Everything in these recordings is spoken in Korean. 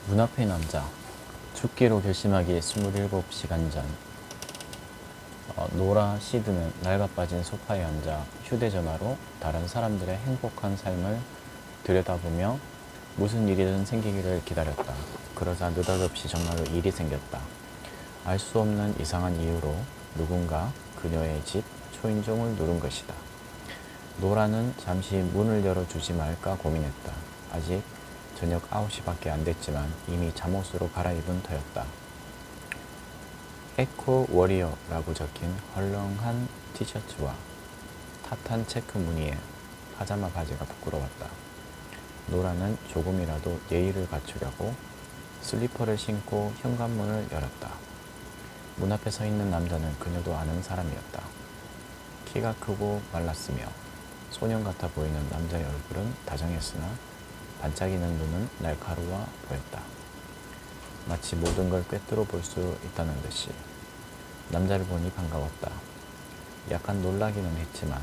문 앞의 남자. 죽기로 결심하기 27시간 전. 노라 시드는 낡아빠진 소파에 앉아 휴대전화로 다른 사람들의 행복한 삶을 들여다보며 무슨 일이든 생기기를 기다렸다. 그러자 느닷없이 정말로 일이 생겼다. 알 수 없는 이상한 이유로 누군가 그녀의 집 초인종을 누른 것이다. 노라는 잠시 문을 열어주지 말까 고민했다. 아직 저녁 9시밖에 안 됐지만 이미 잠옷으로 갈아입은 터였다. 에코 워리어라고 적힌 헐렁한 티셔츠와 탓한 체크 무늬에 파자마 바지가 부끄러웠다. 노라는 조금이라도 예의를 갖추려고 슬리퍼를 신고 현관문을 열었다. 문 앞에 서 있는 남자는 그녀도 아는 사람이었다. 키가 크고 말랐으며 소년 같아 보이는 남자의 얼굴은 다정했으나 반짝이는 눈은 날카로워 보였다. 마치 모든 걸 꿰뚫어 볼 수 있다는 듯이. 남자를 보니 반가웠다. 약간 놀라기는 했지만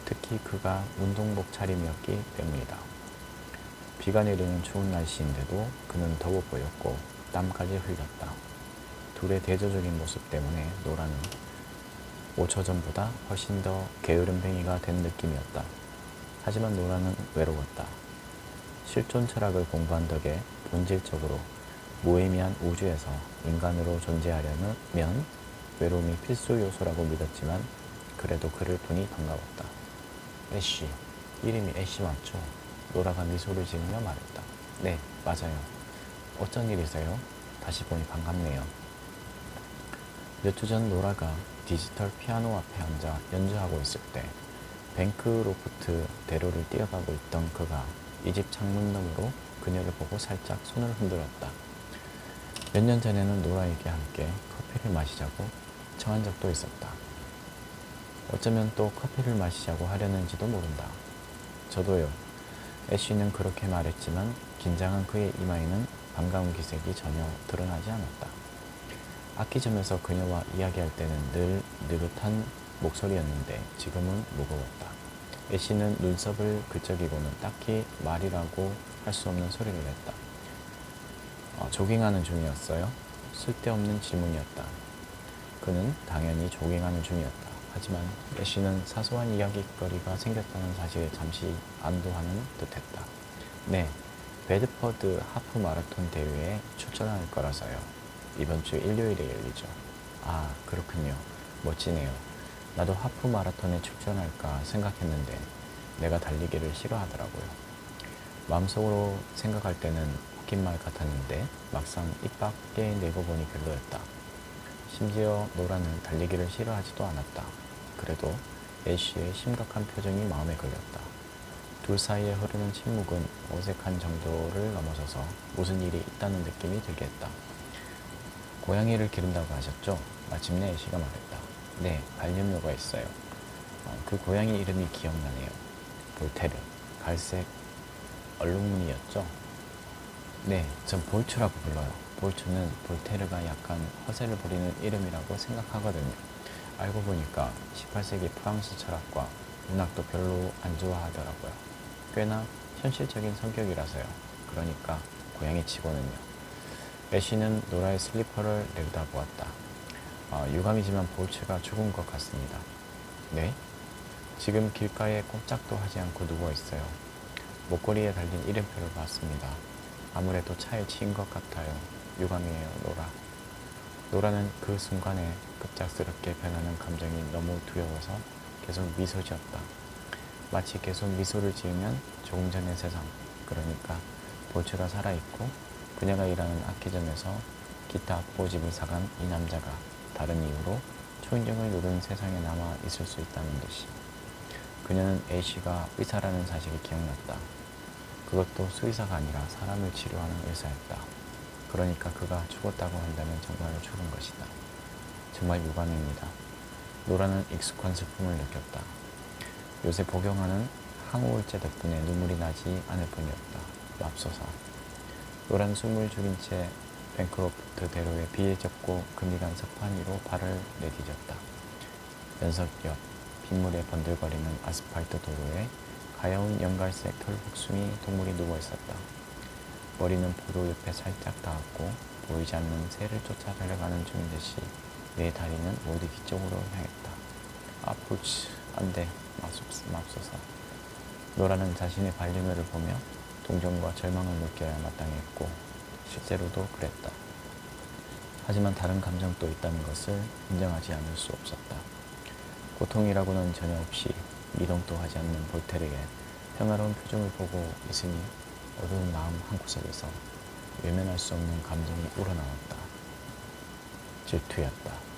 특히 그가 운동복 차림이었기 때문이다. 비가 내리는 추운 날씨인데도 그는 더워 보였고 땀까지 흘렸다. 둘의 대조적인 모습 때문에 노라는 5초 전보다 훨씬 더 게으름뱅이가 된 느낌이었다. 하지만 노라는 외로웠다. 실존 철학을 공부한 덕에 본질적으로 무의미한 우주에서 인간으로 존재하려면 외로움이 필수 요소라고 믿었지만 그래도 그를 보니 반가웠다. 애쉬, 이름이 애쉬 맞죠? 노라가 미소를 지으며 말했다. 네, 맞아요. 어쩐 일이세요? 다시 보니 반갑네요. 몇 주 전 노라가 디지털 피아노 앞에 앉아 연주하고 있을 때 뱅크로프트 대로를 뛰어가고 있던 그가 이 집 창문 너머로 그녀를 보고 살짝 손을 흔들었다. 몇 년 전에는 노라에게 함께 커피를 마시자고 청한 적도 있었다. 어쩌면 또 커피를 마시자고 하려는지도 모른다. 저도요. 애쉬는 그렇게 말했지만 긴장한 그의 이마에는 반가운 기색이 전혀 드러나지 않았다. 악기점에서 그녀와 이야기할 때는 늘 느긋한 목소리였는데 지금은 무거웠다. 애쉬는 눈썹을 그적이고는 딱히 말이라고 할 수 없는 소리를 냈다. 조깅하는 중이었어요? 쓸데없는 질문이었다. 그는 당연히 조깅하는 중이었다. 하지만 애쉬는 사소한 이야기거리가 생겼다는 사실에 잠시 안도하는 듯했다. 네, 베드퍼드 하프 마라톤 대회에 출전할 거라서요. 이번 주 일요일에 열리죠. 아, 그렇군요. 멋지네요. 나도 하프 마라톤에 출전할까 생각했는데 내가 달리기를 싫어하더라고요. 마음속으로 생각할 때는 웃긴 말 같았는데 막상 입 밖에 내고 보니 별로였다. 심지어 노라는 달리기를 싫어하지도 않았다. 그래도 애쉬의 심각한 표정이 마음에 걸렸다. 둘 사이에 흐르는 침묵은 어색한 정도를 넘어서서 무슨 일이 있다는 느낌이 들게 했다. 고양이를 기른다고 하셨죠? 마침내 애쉬가 말했다. 네, 반려묘가 있어요. 그 고양이 이름이 기억나네요. 볼테르, 갈색 얼룩무늬였죠? 네, 전 볼츠라고 불러요. 볼츠는 볼테르가 약간 허세를 부리는 이름이라고 생각하거든요. 알고 보니까 18세기 프랑스 철학과 문학도 별로 안 좋아하더라고요. 꽤나 현실적인 성격이라서요. 그러니까 고양이 치고는요. 애쉬는 노라의 슬리퍼를 내려다보았다. 유감이지만 볼츠가 죽은 것 같습니다. 네? 지금 길가에 꼼짝도 하지 않고 누워있어요. 목걸이에 달린 이름표를 봤습니다. 아무래도 차에 치인 것 같아요. 유감이에요, 노라. 노라는 그 순간에 급작스럽게 변하는 감정이 너무 두려워서 계속 미소 지었다. 마치 계속 미소를 지으면 조금 전의 세상, 그러니까 볼츠가 살아있고 그녀가 일하는 악기점에서 기타 악보집을 사간 이 남자가 다른 이유로 초인종을 누른 세상에 남아 있을 수 있다는 듯이. 그녀는 A씨가 의사라는 사실이 기억났다. 그것도 수의사가 아니라 사람을 치료하는 의사였다. 그러니까 그가 죽었다고 한다면 정말로 죽은 것이다. 정말 유감입니다. 노라는 익숙한 슬픔을 느꼈다. 요새 복용하는 항우울제 덕분에 눈물이 나지 않을 뿐이었다. 맙소사. 노란 숨을 죽인 채 뱅크로프트 대로에 비에 젖고 그늘한 석판 위로 발을 내디뎠다. 연석 옆 빗물에 번들거리는 아스팔트 도로에 가여운 연갈색 털복숭이 동물이 누워있었다. 머리는 포도 옆에 살짝 닿았고 보이지 않는 새를 쫓아 달려가는 중인 듯이 내 다리는 모두 뒤쪽으로 향했다. 아프치, 안돼, 맙소사. 노라는 자신의 반려묘를 보며 동정과 절망을 느껴야 마땅했고 실제로도 그랬다. 하지만 다른 감정도 있다는 것을 인정하지 않을 수 없었다. 고통이라고는 전혀 없이 미동도 하지 않는 볼테르의 평화로운 표정을 보고 있으니 어두운 마음 한구석에서 외면할 수 없는 감정이 우러나왔다. 질투였다.